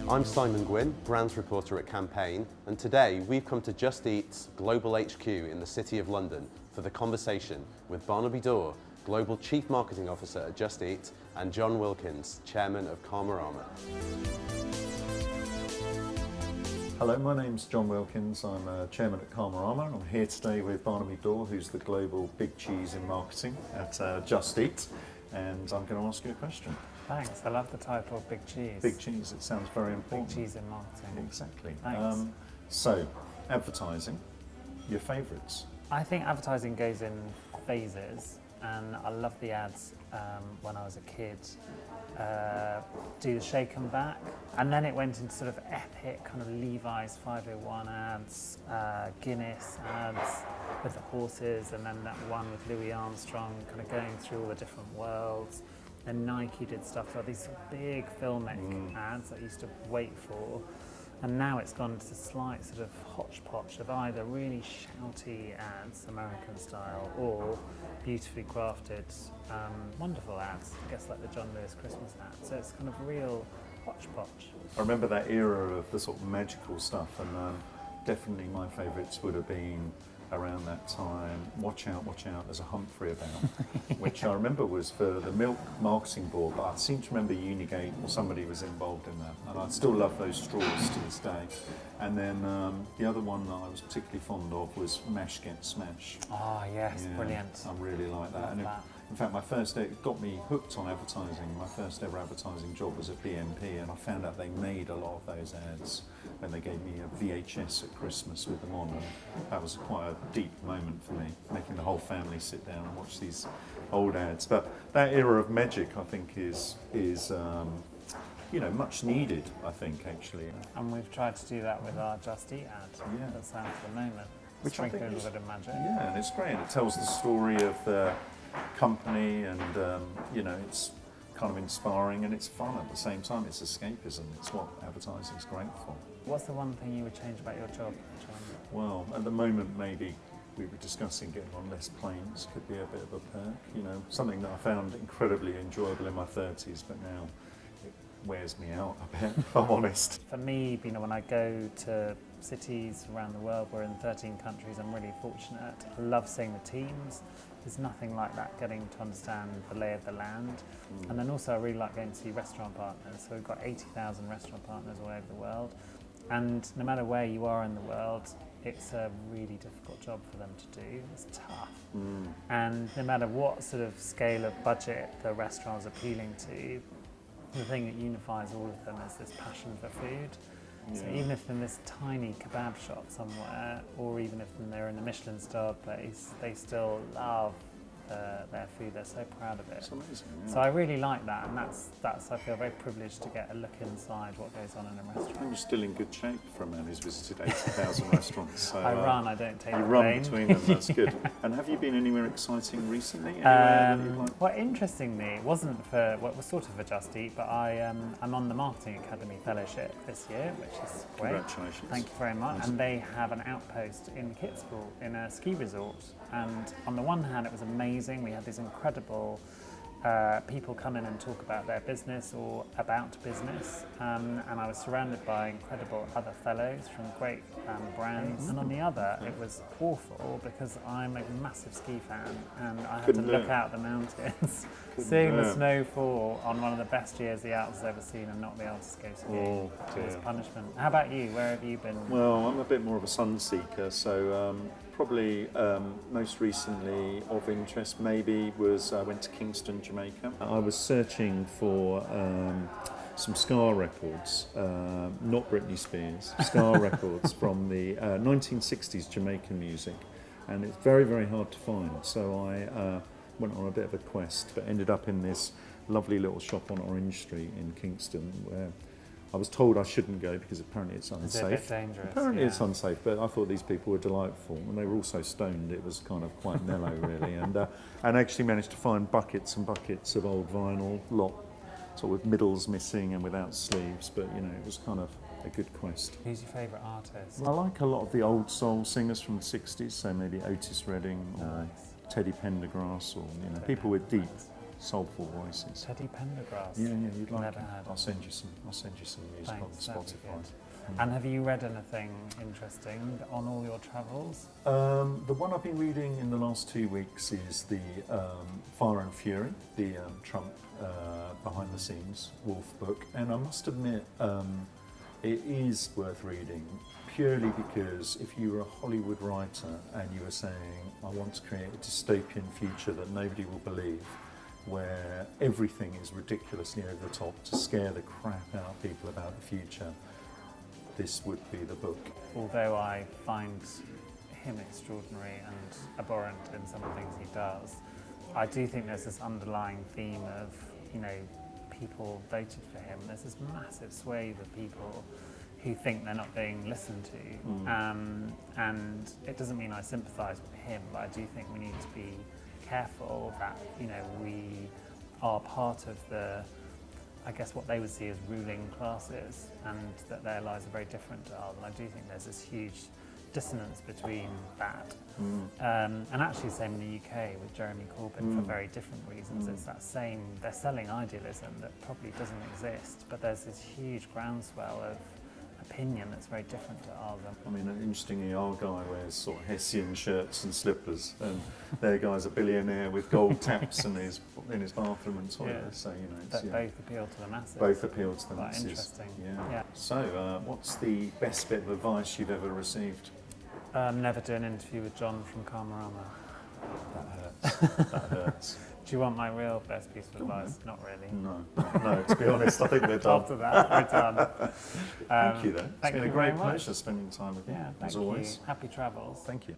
I'm Simon Gwynn, brands reporter at Campaign, and today we've come to Just Eat's Global HQ in the City of London for the conversation with Barnaby Dawe, Global Chief Marketing Officer at Just Eat, and Jon Wilkins, Chairman of Karmarama. Hello, my name's Jon Wilkins. I'm Chairman at Karmarama. I'm here today with Barnaby Dawe, who's the Global Big Cheese in Marketing at Just Eat, and I'm going to ask you a question. Thanks, I love the title of Big Cheese. Big Cheese, it sounds very important. Big Cheese in Marketing. Exactly. Thanks. So, advertising, your favourites? I think advertising goes in phases, and I loved the ads when I was a kid. Do the shake and back, and then it went into sort of epic kind of Levi's 501 ads, Guinness ads with the horses, and then that one with Louis Armstrong kind of going through all the different worlds. And Nike did stuff like these sort of big filmic ads that I used to wait for. And now it's gone to slight sort of hodgepodge of either really shouty ads, American style, or beautifully crafted, wonderful ads, I guess like the John Lewis Christmas ad. So it's kind of real hodgepodge. I remember that era of the sort of magical stuff, and definitely my favourites would have been around that time, watch out, there's a Humphrey about, which I remember was for the Milk Marketing Board, but I seem to remember Unigate or somebody was involved in that, and I still love those straws to this day. And then the other one that I was particularly fond of was Mash Get Smash. Oh yes, Yeah, brilliant. I really like that. Love And that. in fact, it got me hooked on advertising. My first ever advertising job was at BNP, and I found out they made a lot of those ads when they gave me a VHS at Christmas with them on. And that was quite a deep moment for me, making the whole family sit down and watch these old ads. But that era of magic, I think, is much needed, I think, actually. And we've tried to do that with our Just Eat ad. Yeah. That's out at the moment. Which I think Sprinkling a is- bit of magic. Yeah, and it's great. And it tells the story of the company, and it's kind of inspiring, and it's fun at the same time. It's escapism. It's what advertising is great for. What's the one thing you would change about your job, Jon? Well, at the moment, maybe we were discussing getting on less planes could be a bit of a perk. Something that I found incredibly enjoyable in my 30s, but now it wears me out a bit, if I'm honest. For me, when I go to cities around the world, we're in 13 countries, I'm really fortunate. I love seeing the teams. There's nothing like that, getting to understand the lay of the land. And then also I really like going to see restaurant partners. So we've got 80,000 restaurant partners all over the world. And no matter where you are in the world, it's a really difficult job for them to do. It's tough. And no matter what sort of scale of budget the restaurant's appealing to, the thing that unifies all of them is this passion for food. So even if in this tiny kebab shop somewhere, or even if they're in a Michelin-starred place, they still love their food. They're so proud of it. It's amazing. Yeah. So I really like that, and that's I feel very privileged to get a look inside what goes on in a And restaurant. you're still in good shape for a man who's visited 80,000 restaurants. So, I run, I don't take You the run plane. between them, that's good. And have you been anywhere exciting recently? Anywhere that you'd like? Well, interestingly, it wasn't for, well, it was sort of for Just Eat, but I'm on the Marketing Academy Fellowship this year, which is great. Congratulations. Thank you very much. And they have an outpost in Kitzbühel in a ski resort. And on the one hand, it was amazing. We had these incredible people come in and talk about their business or about business. And I was surrounded by incredible other fellows from great brands. And on the other, it was awful because I'm a massive ski fan and I had to look out the mountains, seeing the snow fall on one of the best years the Alps has ever seen and not be able to go skiing. It was punishment. How about you? Where have you been? Well, I'm a bit more of a sun seeker, so probably most recently of interest maybe was I went to Kingston, Jamaica. I was searching for some Scar records, not Britney Spears, Scar records from the 1960s Jamaican music, and it's very, very hard to find. So I went on a bit of a quest, but ended up in this lovely little shop on Orange Street in Kingston, where I was told I shouldn't go because apparently it's unsafe. It's a bit dangerous. Apparently it's unsafe, but I thought these people were delightful, and they were also stoned. It was kind of quite mellow, really, and actually managed to find buckets and buckets of old vinyl, sort of with middles missing and without sleeves. But it was kind of a good quest. Who's your favourite artist? I like a lot of the old soul singers from the 60s, so maybe Otis Redding or Teddy Pendergrass, or people with deep Soulful Voices. Teddy Pendergrass. Yeah, you'd like Never it. heard I'll of send you some music Thanks, on that'd be Spotify. good. And have you read anything interesting on all your travels? The one I've been reading in the last 2 weeks is the Fire and Fury, the Trump behind the scenes Wolf book, and I must admit it is worth reading purely because if you were a Hollywood writer and you were saying, I want to create a dystopian future that nobody will believe, where everything is ridiculously over the top to scare the crap out of people about the future, this would be the book. Although I find him extraordinary and abhorrent in some of the things he does, I do think there's this underlying theme of, people voted for him. There's this massive swathe of people who think they're not being listened to. And it doesn't mean I sympathise with him, but I do think we need to be careful that, we are part of the, I guess what they would see as ruling classes, and that their lives are very different to ours. And I do think there's this huge dissonance between that. And actually the same in the UK with Jeremy Corbyn for very different reasons. It's that same, they're selling idealism that probably doesn't exist, but there's this huge groundswell of opinion that's very different to ours. I mean, interestingly, our guy wears sort of Hessian shirts and slippers, and their guy's a billionaire with gold taps in his bathroom and toilet. Yeah. So That both appeal to the masses. both appeal to the Quite masses. interesting. Yeah. So, what's the best bit of advice you've ever received? Never do an interview with Jon from Karmarama. That hurts. That hurts. Do you want my real best piece of advice? Not really. No. To be honest, I think we're done. After that, we're done. Thank you, then. Thank It's been you a great very much. pleasure spending time with you, Yeah, as thank always. you. Happy travels. Thank you.